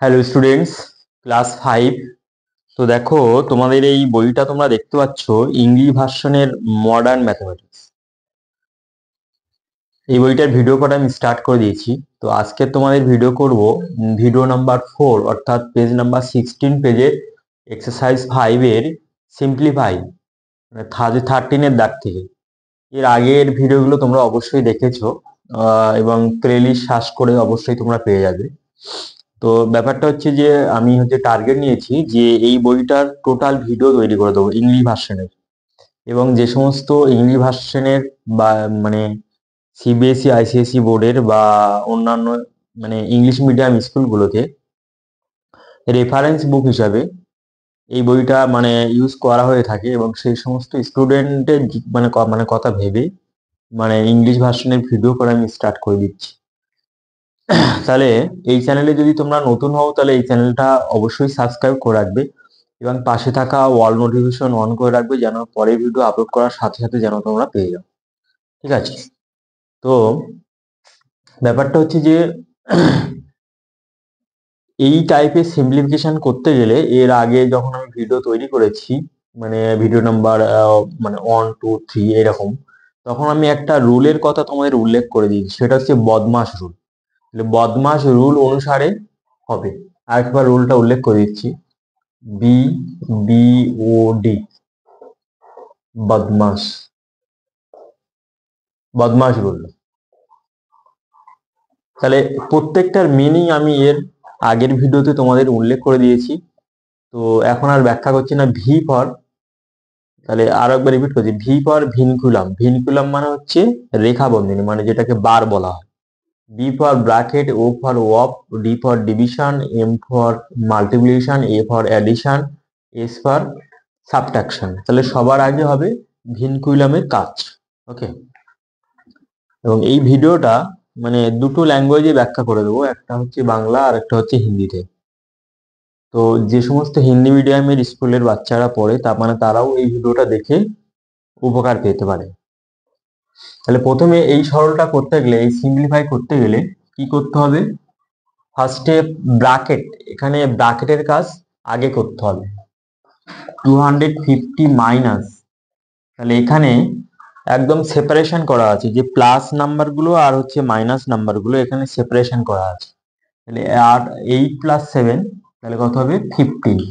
Hello students, class 5। তো দেখো, তোমাদের এই বইটা তোমরা দেখতে পাচ্ছ, ইংলিশ ভার্সনের মডার্ন ম্যাথমেটিক্স। এই বইটার ভিডিও করা আমি স্টার্ট করে দিয়েছি। তো আজকে তোমাদের ভিডিও করব ভিডিও নাম্বার 4, অর্থাৎ পেজ নাম্বার 16 পেজের এক্সারসাইজ 5 এর সিম্পলিফাই, মানে 13 দাগ থেকে। এর আগের ভিডিওগুলো তোমরা অবশ্যই দেখেছো, এবং প্লেলিস্ট সার্চ করে অবশ্যই তোমরা পেয়ে যাবে। তো ব্যাপারটা হচ্ছে যে আমি টার্গেট নিয়েছি যে এই বইটার টোটাল ভিডিও তৈরি করে দেবো ইংলিশ ভার্সনের, এবং যে সমস্ত ইংলিশ ভার্সনের বা মানে সিবিএসই আইসিএসই বোর্ডের বা অন্যান্য মানে ইংলিশ মিডিয়াম স্কুলগুলোতে রেফারেন্স বুক হিসাবে এই বইটা মানে ইউজ করা হয়ে থাকে, এবং সেই সমস্ত স্টুডেন্টের মানে কথা ভেবে মানে ইংলিশ ভার্সনের ভিডিও করা আমি স্টার্ট করে দিচ্ছি। তাহলে এই চ্যানেলে যদি তোমরা নতুন হও তাহলে এই চ্যানেলটা অবশ্যই সাবস্ক্রাইব করে রাখবে, এবং পাশে থাকা অল নোটিফিকেশন অন করে রাখবে, যেন পরের ভিডিও আপলোড করার সাথে সাথে যেন তোমরা পেয়ে যাও। ঠিক আছে? তো ব্যাপারটা হচ্ছে যে এই টাইপের সিম্পলিফিকেশন করতে গেলে এর আগে যখন আমি ভিডিও তৈরি করেছি, মানে ভিডিও নাম্বার মানে 1 2 3 এরকম, তখন আমি একটা রুলের কথা তোমাদের উল্লেখ করে দিয়েছি, সেটা হচ্ছে বদমাশ রুল। বদমাশ রুল অনুসারে হবে। আরেকবার রুলটা উল্লেখ করে দিচ্ছি, বি বি ও ডি, বদমাশ, বদমাশ রুল। তাহলে প্রত্যেকটার মিনিং আমি এর আগের ভিডিওতে তোমাদের উল্লেখ করে দিয়েছি, তো এখন আর ব্যাখ্যা করছি না। ভি ফর, তাহলে আরো একবার রিপিট করছি, ভি ফর ভিনকুলাম। ভিনকুলাম মানে হচ্ছে রেখা বন্ধনী, মানে যেটাকে বার বলা হয়। B for bracket, O for ওয়াপ, D for division, M for multiplication, A for addition, S for subtraction. তাহলে সবার আগে হবে ভিনকুলামের কাজ। ওকে, এবং এই ভিডিওটা মানে দুটো ল্যাঙ্গুয়েজে ব্যাখ্যা করে দেবো, একটা হচ্ছে বাংলা আর একটা হচ্ছে হিন্দিতে। তো যে সমস্ত হিন্দি মিডিয়ামের স্কুলের বাচ্চারা পড়ে তা মানে তারাও এই ভিডিওটা দেখে উপকার পেতে পারে। তাহলে প্রথমে এই সরলটা করতে গেলে, এই সিম্পলিফাই করতে গেলে কি করতে হবে? ফার্স্টে ব্র্যাকেট, এখানে ব্র্যাকেটের কাজ আগে করতে হবে। 250 মাইনাস, তাহলে এখানে একদম সেপারেশন করা আছে, যে প্লাস নাম্বারগুলো আর হচ্ছে মাইনাস নাম্বারগুলো এখানে সেপারেশন করা আছে। তাহলে আর 8 প্লাস 7, তাহলে কত হবে? 15।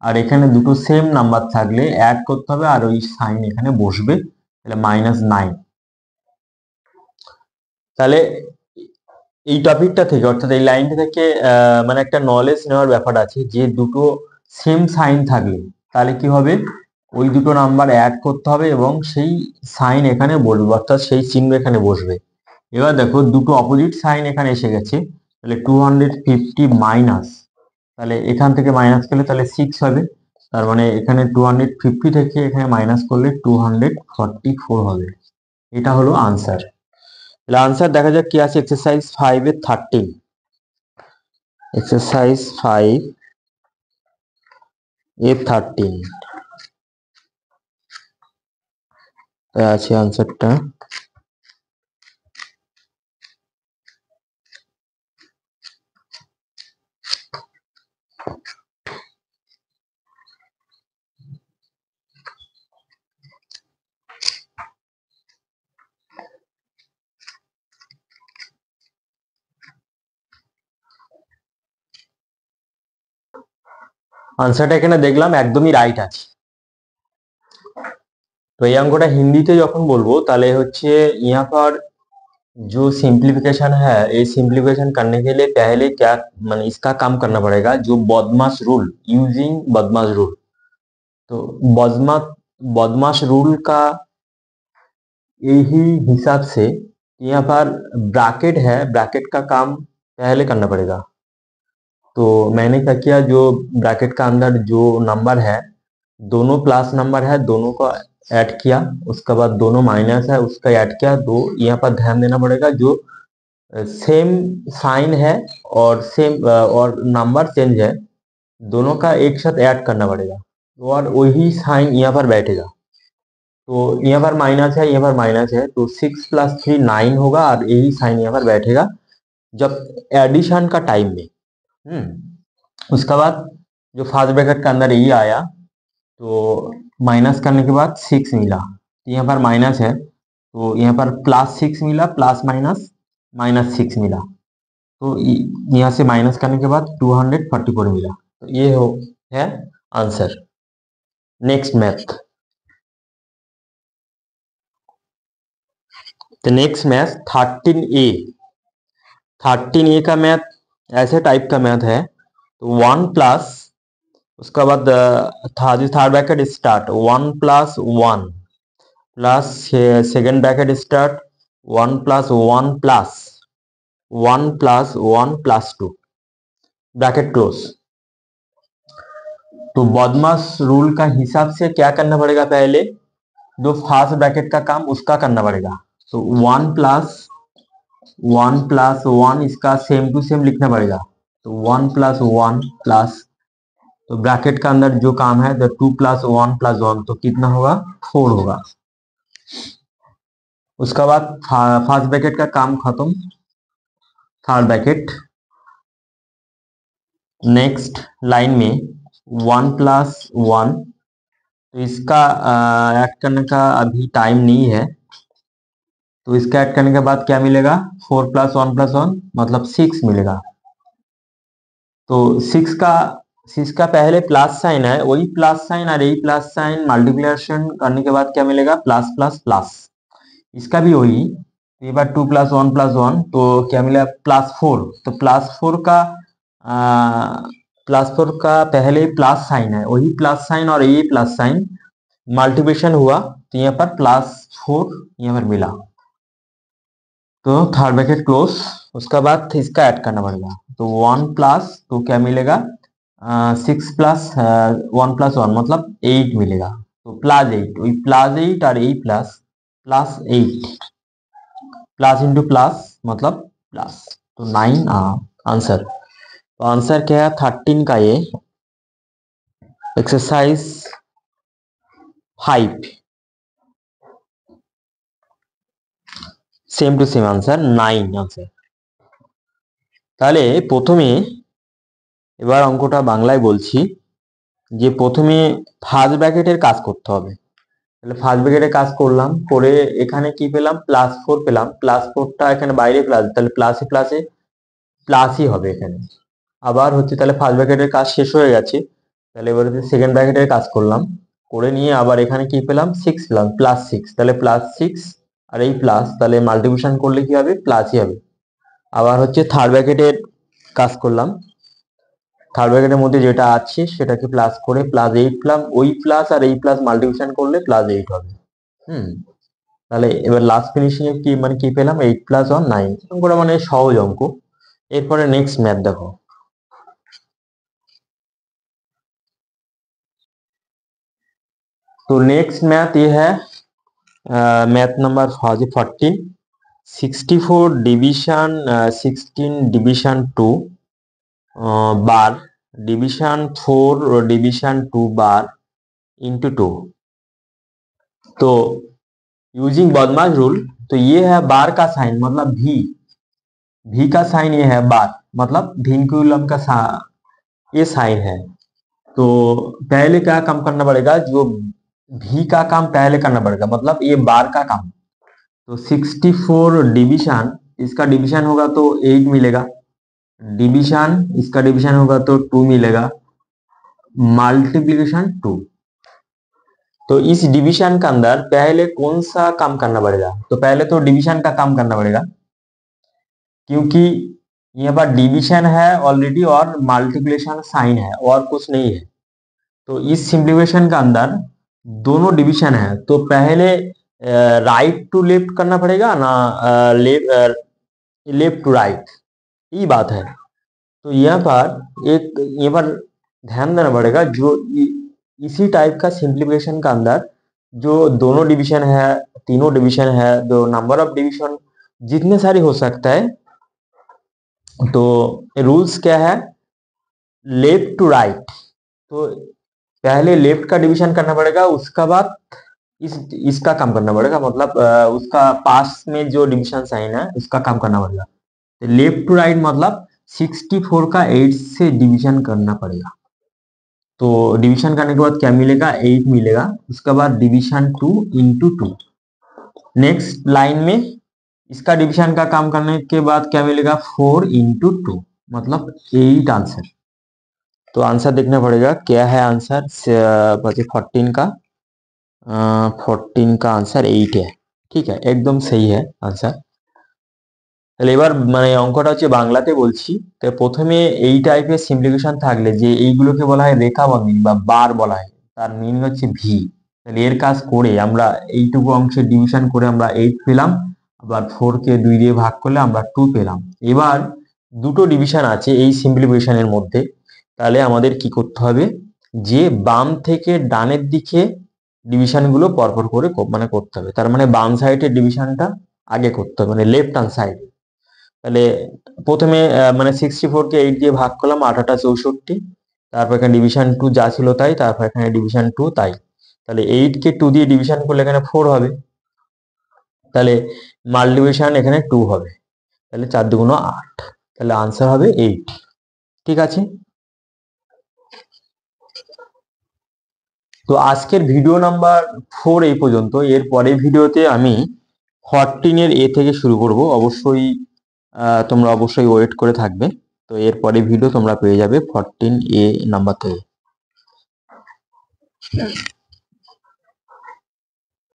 আর এখানে দুটো সেম নাম্বার থাকলে অ্যাড করতে হবে, আর ওই সাইন এখানে বসবে, তাহলে -9। তাহলে এই টপিকটা থেকে, অর্থাৎ এই লাইনটা থেকে মানে একটা নলেজ নেওয়ার ব্যাপার আছে, যে দুটো সেম সাইন থাকলে তাহলে কি হবে? ওই দুটো নাম্বার অ্যাড করতে হবে এবং সেই সাইন এখানে বসবে, অর্থাৎ সেই চিহ্ন এখানে বসবে। এবার দেখো, দুটো অপোজিট সাইন এখানে এসে গেছে, তাহলে 250 মাইনাস, তাহলে এখান থেকে মাইনাস করলে তাহলে 6 হবে। তার মানে এখানে 250 থেকে এখানে মাইনাস করলে 244 হবে। এটা হলো আনসার। তাহলে আনসার দেখা যাক কি আছে এক্সারসাইজ 5 এর 13। এক্সারসাইজ 5 এর 13 আছে আনসারটা। আনসারটা এখানে দেখলাম একদমই রাইট আছে। তো এই অঙ্কটা হিন্দিতে যখন বলবো তাহলে হচ্ছে, यहाँ पर जो सिंप्लीफिकेशन है, ये सिंप्लीफिकेशन करने के लिए पहले क्या माने इसका काम करना पड़ेगा, जो बदमाश रूल, यूजिंग बदमाश रूल। तो बदमाश बदमाश रूल का यही हिसाब से यहाँ पर ब्रैकेट है, ब्रैकेट का काम पहले करना पड़ेगा। तो मैंने क्या किया, जो ब्रैकेट का अंदर जो नंबर है, दोनों प्लस नंबर है, दोनों को ऐड किया, उसके बाद दोनों माइनस है उसका ऐड किया। दो यहाँ पर ध्यान देना पड़ेगा, जो सेम साइन है और सेम और नंबर चेंज है, दोनों का एक साथ ऐड करना पड़ेगा, और वही साइन यहाँ पर बैठेगा। तो यहाँ पर माइनस है, यहाँ पर माइनस है, तो 6 + 3 9 होगा, और यही साइन यहाँ पर बैठेगा जब एडिशन का टाइम में। उसके बाद जो फर्स्ट ब्रैकेट के अंदर ये आया तो माइनस करने के बाद 6 मिला, तो यहाँ पर माइनस है तो यहाँ पर +6 मिला, प्लस माइनस -6 मिला, तो यहाँ से माइनस करने के बाद 244 मिला। तो ये है आंसर। नेक्स्ट मैथ, तो नेक्स्ट मैथ 13A। 13A का मैथ ऐसे टाइप का मैथ है, तो 1 प्लस, उसका बाद third bracket start 1 + 1 plus second bracket start 1 + 1 plus 1 + 1 + 2 bracket close. तो बदमाश रूल का हिसाब से क्या करना पड़ेगा, पहले जो फर्स्ट ब्रैकेट का काम उसका करना पड़ेगा। तो 1 + 1 + 1 इसका सेम टू सेम लिखना पड़ेगा। तो 1 + 1 प्लस, तो ब्रैकेट का अंदर जो काम है तो 2 + 1 + 1, तो कितना होगा 4 होगा। उसका बाद फर्स्ट ब्रैकेट का काम खत्म, थर्ड ब्रैकेट। नेक्स्ट लाइन में 1 + 1, तो इसका ऐड करने का अभी टाइम नहीं है, तो इसका ऐड करने के बाद क्या मिलेगा 4 + 1 + 1 मतलब 6 मिलेगा। तो 6 का पहले प्लस साइन है, वही प्लस साइन और यही प्लस साइन मल्टीप्लिकेशन करने के बाद क्या मिलेगा प्लस प्लस प्लस, इसका भी वही। एक बार 2 + 1 + 1 तो क्या मिला +4, तो +4 का पहले प्लस साइन है, वही प्लस साइन और यही प्लस साइन मल्टीप्लिकेशन हुआ, तो यहाँ पर +4 यहाँ पर मिला, तो थर्ड ब्रैकेट क्लोज। उसका बाद इसका ऐड करना पड़ेगा, तो 1 प्लस, तो क्या मिलेगा 6 + 1 + 1 मतलब 8 मिलेगा, तो +8, वही +8 और यही प्लस +8, प्लस इंटू प्लस मतलब प्लस, तो 9 आंसर। तो आंसर क्या है 13 का, ये exercise 5, same to same answer 9 answer. তাহলে প্রথমে এবার অঙ্কটা বাংলায় বলছি, যে প্রথমে ফার্স্ট ব্র্যাকেটের কাজ করতে হবে। তাহলে ফার্স্ট ব্র্যাকেটের কাজ করলাম, করে এখানে কি পেলাম +4 পেলাম, +4টা এখানে বাইরে প্লাস, তাহলে প্লাসে প্লাসে প্লাসই হবে এখানে। আবার হচ্ছে তাহলে ফার্স্ট ব্র্যাকেটের কাজ শেষ হয়ে গেছে, তাহলে এবার সেকেন্ড ব্র্যাকেটের কাজ করলাম, করে নিয়ে আবার এখানে কি পেলাম 6 পেলাম, +6, তাহলে +6 আর এই প্লাস, তাহলে মাল্টিপ্লিকেশন করলে কি হবে প্লাসই হবে। আবার হচ্ছে থার্ড ব্র্যাকেটের কাজ করলাম, থার্ড ব্র্যাকেটের মধ্যে যেটা আছে সেটাকে প্লাস করে +8 পেলাম, ওই প্লাস আর এই প্লাস মাল্টিপ্লিকেশন করলে +8 হবে। তাহলে এবার লাস্ট ফিনিশিং এ কি পেলাম 8 + 1 9। অঙ্কটা মানে সহজ অঙ্ক। এরপরে নেক্সট ম্যাথ দেখো, तो नेक्स्ट मैथ ये है मैथ नंबर 14, 64 डिविजन 16 डिविजन 2 बार डिविजन 4 डिविजन 2 बार इंटू 2। तो यूजिंग बदमाश रूल, तो ये है बार का साइन मतलब भी का साइन ये है बार मतलब विंकुलम का ये साइन है। तो पहले क्या काम करना पड़ेगा, जो भी का काम पहले करना पड़ेगा मतलब ये बार का काम। तो 64 डिविजन, इसका डिवीजन होगा तो 8 मिलेगा, डिवीजन इसका डिवीजन होगा तो 2 मिलेगा, मल्टीप्लिकेशन 2। तो इस डिवीजन के अंदर पहले कौन सा काम करना पड़ेगा, तो पहले तो डिवीजन का काम करना पड़ेगा, क्योंकि यहाँ पर डिवीजन है ऑलरेडी और मल्टीप्लिकेशन साइन है और कुछ नहीं है। तो इस सिंप्लीफिकेशन का अंदर दोनों डिवीजन है, तो पहले राइट टू लेफ्ट करना पड़ेगा ना, लेफ्ट टू राइट, ये बात है। तो यहाँ पर ध्यान देना पड़ेगा, जो इसी टाइप का सिंप्लीफिकेशन का अंदर जो दोनों डिवीजन है, तीनों डिवीजन है, जो नंबर ऑफ डिवीजन जितने सारे हो सकता है, तो रूल्स क्या है लेफ्ट टू राइट। तो पहले लेफ्ट का डिवीजन करना पड़ेगा, उसका बाद इसका काम करना पड़ेगा, मतलब उसका पास में जो डिवीजन साइन है उसका काम करना पड़ेगा। लेफ्ट टू राइट मतलब 64 का 8 से डिवीजन करना पड़ेगा। तो डिवीजन करने के बाद क्या मिलेगा, 8 मिलेगा। उसके बाद डिवीजन 2 इंटू 2। नेक्स्ट लाइन में इसका डिवीजन का काम करने के बाद क्या मिलेगा, 4 इंटू 2, मतलब 8 आंसर। तो आंसर देखना पड़ेगा क्या है आंसर, 14 का आंसर 8 है। ठीक है, एकदम सही है आंसर। তাহলে এবার মানে অঙ্কটা হচ্ছে বাংলাতে বলছি। তো প্রথমে এই টাইপের সিম্পলিফিকেশন থাকলে যে এইগুলোকে বলা হয় রেখা বন্ধনী বা বার বলা হয়, তার মিনিং হচ্ছে ভি। তাহলে এর কাজ করে আমরা এইটুকু অংশের ডিভিশন করে আমরা 8 পেলাম, আবার 4 কে 2 দিয়ে ভাগ করলে আমরা 2 পেলাম। এবার দুটো ডিভিশন আছে এই সিম্পলিফিকেশনের মধ্যে, তাহলে আমাদের কি করতে হবে, যে বাম থেকে ডানের দিকে ডিভিশনগুলো পরপর করে মানে করতে হবে। তার মানে বাম সাইডের ডিভিশনটা আগে করতে হবে, মানে লেফট হ্যান্ড সাইড। তাহলে প্রথমে মানে 64 কে 8 দিয়ে ভাগ করলাম, 8 64। তারপর এখানে ডিভিশন 2 যা ছিল তাই, তারপর এখানে ডিভিশন 2 তাই। তাহলে 8 কে 2 দিয়ে ডিভিশন করলে এখানে 4 হবে, তাহলে মাল্টিপ্লিকেশন এখানে 2 হবে। তাহলে 4 দুগুণ 8, তাহলে আনসার হবে 8। ঠিক আছে, তো আজকের ভিডিও নাম্বার 4 এই পর্যন্ত। এর পরের ভিডিওতে আমি 14 এর এ থেকে শুরু করব। অবশ্যই তোমরা অবশ্যই ওয়েট করে থাকবে। তো এরপরে ভিডিও তোমরা পেয়ে যাবে 14 এ নাম্বার থেকে।